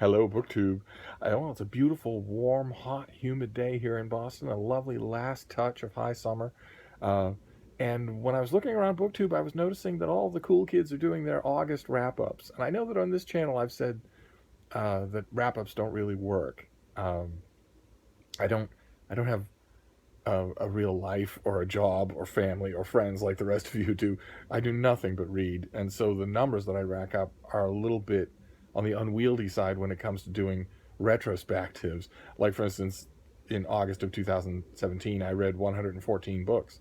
Hello, BookTube. It's a beautiful, warm, hot, humid day here in Boston. A lovely last touch of high summer. Uh, and when I was looking around BookTube, I was noticing that all the cool kids are doing their August wrap-ups. And I know that on this channel I've said that wrap-ups don't really work. Um, I don't, I don't have a real life or a job or family or friends like the rest of you do. I do nothing but read, and so the numbers that I rack up are a little bit on the unwieldy side when it comes to doing retrospectives. Like, for instance, in August of 2017, I read 114 books.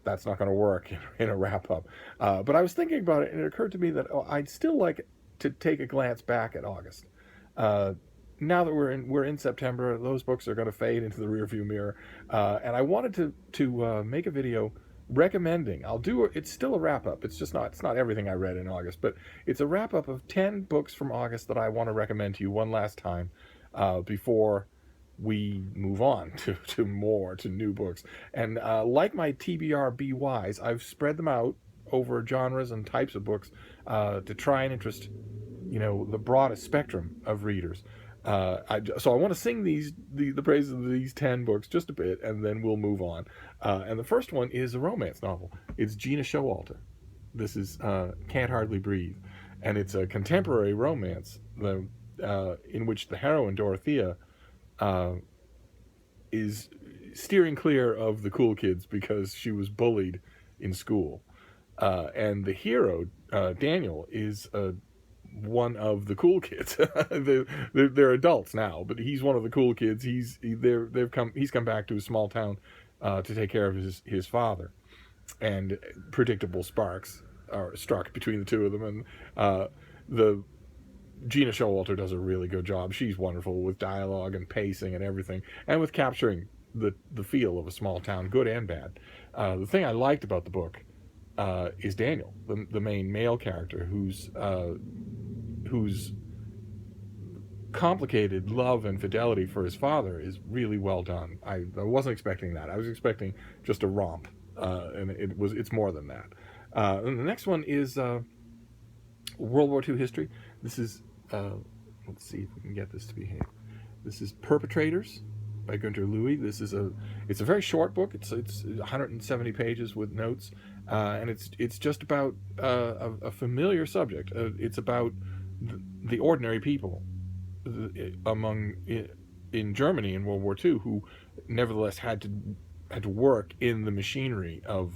That's not going to work in a wrap up. But I was thinking about it, and it occurred to me that I'd still like to take a glance back at August. Uh, Now that we're in September, those books are going to fade into the rearview mirror, and I wanted to make a video recommending. It's still a wrap up. It's not everything I read in August, but it's a wrap up of 10 books from August that I want to recommend to you one last time before we move on to new books. And like my TBR BYs, I've spread them out over genres and types of books to try and interest the broadest spectrum of readers. So I want to sing the praises of these 10 books just a bit, and then we'll move on. And the first one is a romance novel. It's Gina Showalter. This is Can't Hardly Breathe, and it's a contemporary romance in which the heroine Dorothea uh, is steering clear of the cool kids because she was bullied in school, and the hero Daniel is one of the cool kids. They're adults now, but he's one of the cool kids. He's come back to a small town to take care of his father, and predictable sparks are struck between the two of them. And the Gina Showalter does a really good job. She's wonderful with dialogue and pacing and everything, and with capturing the feel of a small town, good and bad. The thing I liked about the book is Daniel, the main male character, whose complicated love and fidelity for his father is really well done. I wasn't expecting that. I was expecting just a romp, and it's more than that. And the next one is World War II history. This is let's see if we can get this to behave. This is Perpetrators by Gunter Louis. It's a very short book. It's 170 pages with notes, and it's just about a familiar subject. It's about the ordinary people among in Germany in World War II who nevertheless had to work in the machinery of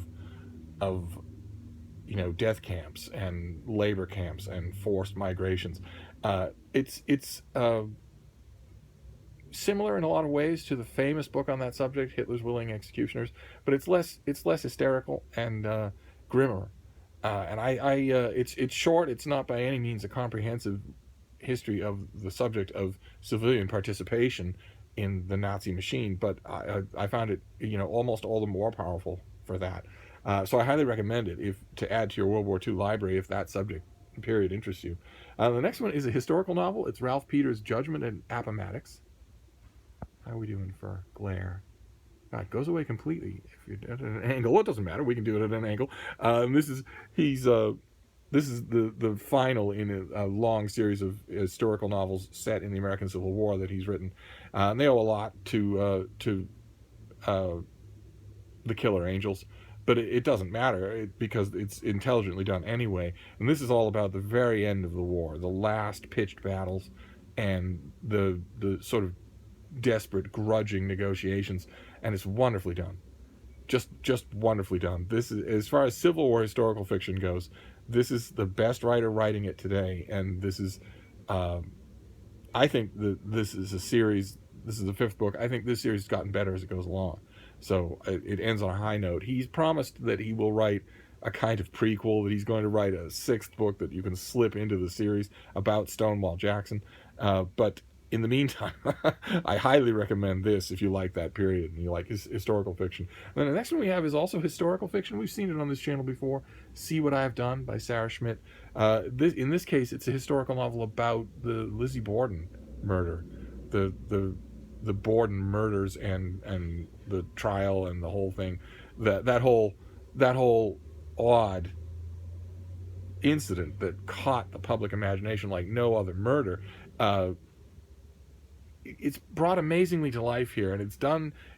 death camps and labor camps and forced migrations. It's similar in a lot of ways to the famous book on that subject, Hitler's Willing Executioners, but it's less hysterical and grimmer. It's short. It's not by any means a comprehensive history of the subject of civilian participation in the Nazi machine, but I found it almost all the more powerful for that. So I highly recommend it to add to your World War II library if that subject period interests you. The next one is a historical novel. It's Ralph Peters' Judgment and Appomattox. How are we doing for glare? It goes away completely if you're at an angle. Well, it doesn't matter. We can do it at an angle. This is the final in a long series of historical novels set in the American Civil War that he's written. And they owe a lot to the Killer Angels, but it doesn't matter because it's intelligently done anyway. And this is all about the very end of the war, the last pitched battles, and the sort of desperate, grudging negotiations, and it's wonderfully done. Just wonderfully done. This is, as far as Civil War historical fiction goes, this is the best writer writing it today, and this is, I think that this is a series. This is the fifth book. I think this series has gotten better as it goes along. So it ends on a high note. He's promised that he will write a kind of prequel, that he's going to write a sixth book that you can slip into the series about Stonewall Jackson. But in the meantime, I highly recommend this if you like that period and you like historical fiction. And then the next one we have is also historical fiction. We've seen it on this channel before. See What I Have Done by Sarah Schmidt. In this case, it's a historical novel about the Lizzie Borden murder, the Borden murders and the trial and the whole thing. That whole odd incident that caught the public imagination like no other murder. it's brought amazingly to life here, and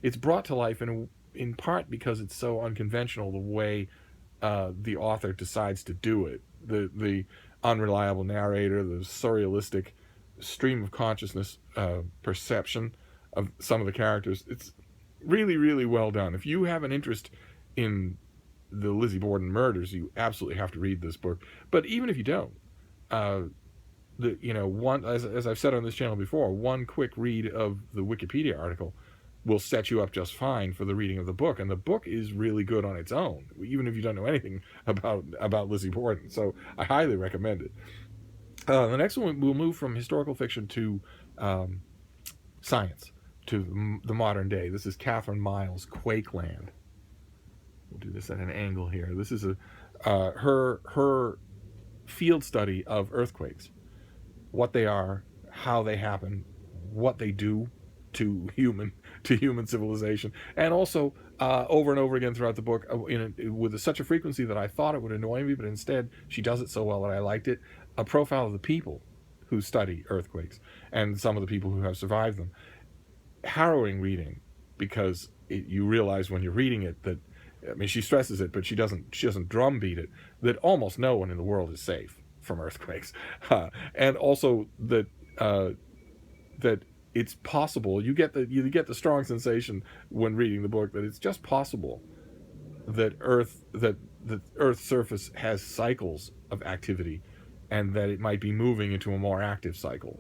it's brought to life in part because it's so unconventional the way the author decides to do it. The unreliable narrator, the surrealistic stream of consciousness perception of some of the characters. It's really, really well done. If you have an interest in the Lizzie Borden murders, you absolutely have to read this book. But even if you don't, uh, one as I've said on this channel before, one quick read of the Wikipedia article will set you up just fine for the reading of the book, and the book is really good on its own, even if you don't know anything about Lizzie Borden. So I highly recommend it. The next one, we'll move from historical fiction to science, to the modern day. This is Catherine Miles' Quakeland. We'll do this at an angle here. This is her field study of earthquakes, what they are, how they happen, what they do to human civilization, and also over and over again throughout the book, with such a frequency that I thought it would annoy me, but instead she does it so well that I liked it. A profile of the people who study earthquakes and some of the people who have survived them. Harrowing reading, because you realize when you're reading it that, I mean, she stresses it, but she doesn't drumbeat it, that almost no one in the world is safe from earthquakes, and also that that it's possible. You get the strong sensation when reading the book that it's just possible that the Earth's surface has cycles of activity, and that it might be moving into a more active cycle.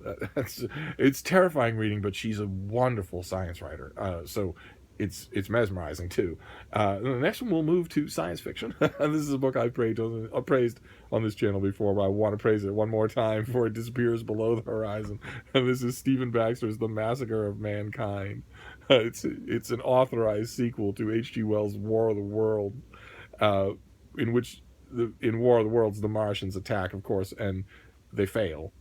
It's terrifying reading, but she's a wonderful science writer. So it's mesmerizing too. The next one, we'll move to science fiction. This is a book I've praised on this channel before, but I want to praise it one more time before it disappears below the horizon. And this is Stephen Baxter's The Massacre of Mankind. It's an authorized sequel to H.G. Wells' War of the Worlds, in which in War of the Worlds the Martians attack, of course, and they fail.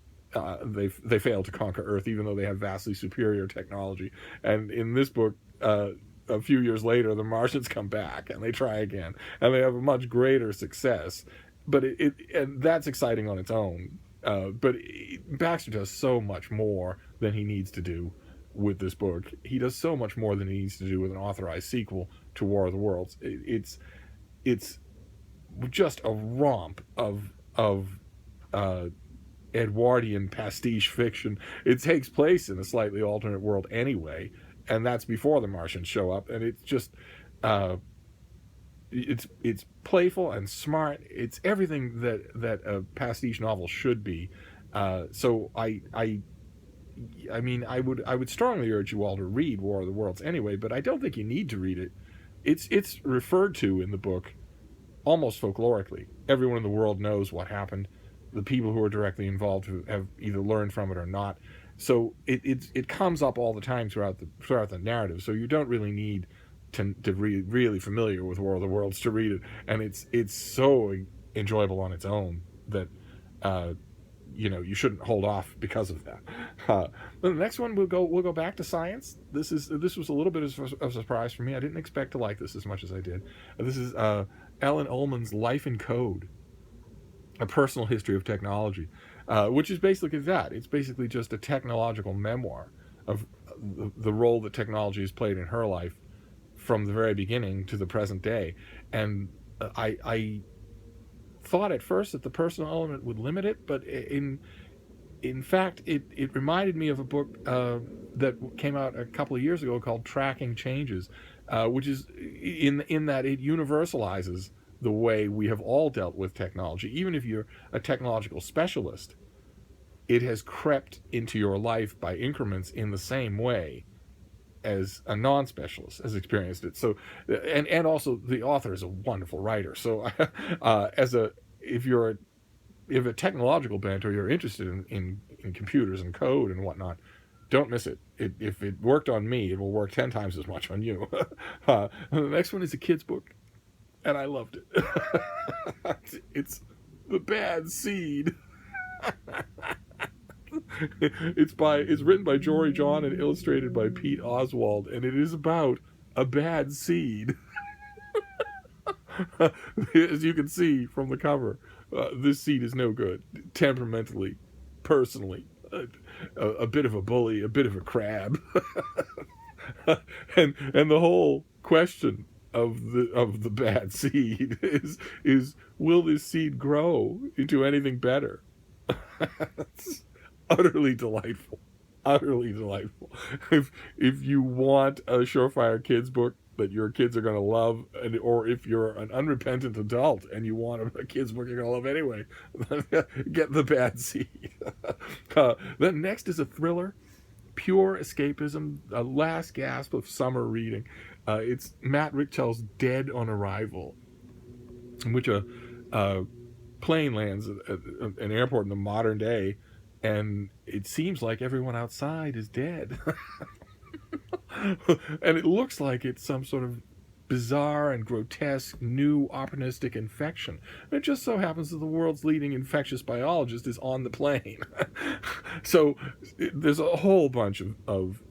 They fail to conquer Earth, even though they have vastly superior technology. And in this book, a few years later, the Martians come back and they try again, and they have a much greater success. But and that's exciting on its own. Baxter does so much more than he needs to do with this book. He does so much more than he needs to do with an authorized sequel to War of the Worlds. It's just a romp of Edwardian pastiche fiction. It takes place in a slightly alternate world anyway, and that's before the Martians show up. And it's just it's playful and smart. It's everything that a pastiche novel should be. So I mean, I would strongly urge you all to read War of the Worlds anyway, but I don't think you need to read it. It's referred to in the book almost folklorically. Everyone in the world knows what happened. The people who are directly involved have either learned from it or not. So it comes up all the time throughout the narrative. So you don't really need to be really familiar with War of the Worlds to read it. And it's so enjoyable on its own that you shouldn't hold off because of that. The next one, we'll go back to science. This was a little bit of a surprise for me. I didn't expect to like this as much as I did. This is Ellen Ullman's Life in Code, a personal history of technology, which is basically that. It's basically just a technological memoir of the role that technology has played in her life from the very beginning to the present day. And I thought at first that the personal element would limit it, but in fact, it reminded me of a book that came out a couple of years ago called Tracking Changes, which is in that it universalizes the way we have all dealt with technology. Even if you're a technological specialist, it has crept into your life by increments in the same way as a non-specialist has experienced it. So, and also the author is a wonderful writer. So, if a technological bent or you're interested in computers and code and whatnot, don't miss it. If it worked on me, it will work 10 times as much on you. The next one is a kid's book, and I loved it. It's The Bad Seed. It's written by Jory John and illustrated by Pete Oswald, and it is about a bad seed. As you can see from the cover, this seed is no good, temperamentally, personally. a bit of a bully, a bit of a crab. And the whole question of the bad seed is will this seed grow into anything better? It's utterly delightful. Utterly delightful. If you want a Surefire Kids book that your kids are going to love, or if you're an unrepentant adult and you want a kids book you're going to love anyway, get The Bad Seed. Then next is a thriller, pure escapism, a last gasp of summer reading. It's Matt Richtel's Dead on Arrival, in which a plane lands at an airport in the modern day, and it seems like everyone outside is dead. And it looks like it's some sort of bizarre and grotesque new opportunistic infection. And it just so happens that the world's leading infectious biologist is on the plane. So there's a whole bunch of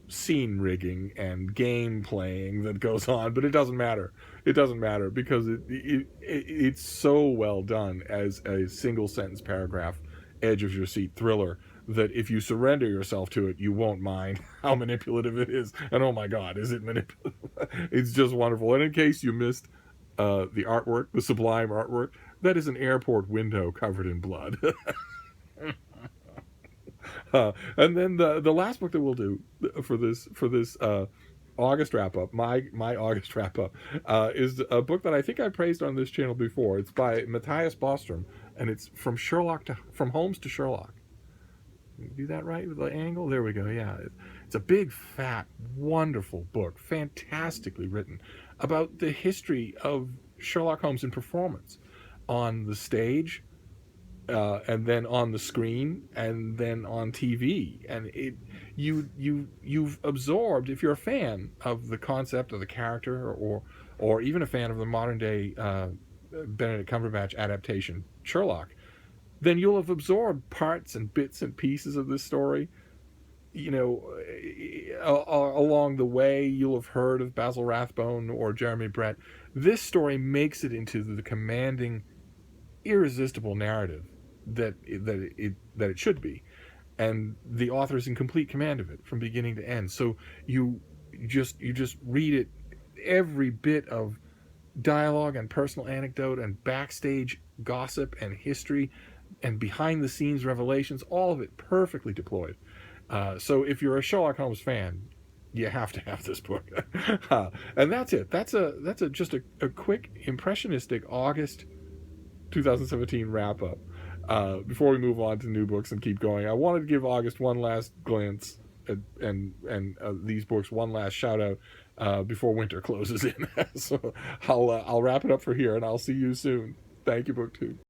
scene rigging and game playing that goes on, but it doesn't matter. It doesn't matter because it's so well done as a single sentence paragraph, edge of your seat thriller, that if you surrender yourself to it, you won't mind how manipulative it is. And oh my God, is it manipulative? It's just wonderful. And in case you missed the artwork, the sublime artwork, that is an airport window covered in blood. And then the last book that we'll do for this August wrap up, my August wrap up, is a book that I think I praised on this channel before. It's by Matthias Bostrom, and it's From Holmes to Sherlock. Do that right with the angle? There we go. Yeah, it's a big, fat, wonderful book, fantastically written, about the history of Sherlock Holmes in performance on the stage, and then on the screen, and then on TV. And you've absorbed, if you're a fan of the concept of the character, or even a fan of the modern day Benedict Cumberbatch adaptation Sherlock, then you'll have absorbed parts and bits and pieces of this story. You know, along the way, you'll have heard of Basil Rathbone or Jeremy Brett. This story makes it into the commanding, irresistible narrative that it should be, and the author is in complete command of it from beginning to end. So you just read it, every bit of dialogue and personal anecdote and backstage gossip and history and behind the scenes revelations, all of it perfectly deployed. So if you're a Sherlock Holmes fan, you have to have this book. And that's it. That's just a quick impressionistic August 2017 wrap up. Before we move on to new books and keep going, I wanted to give August one last glance and these books one last shout out before winter closes in. So I'll wrap it up for here, and I'll see you soon. Thank you, BookTube.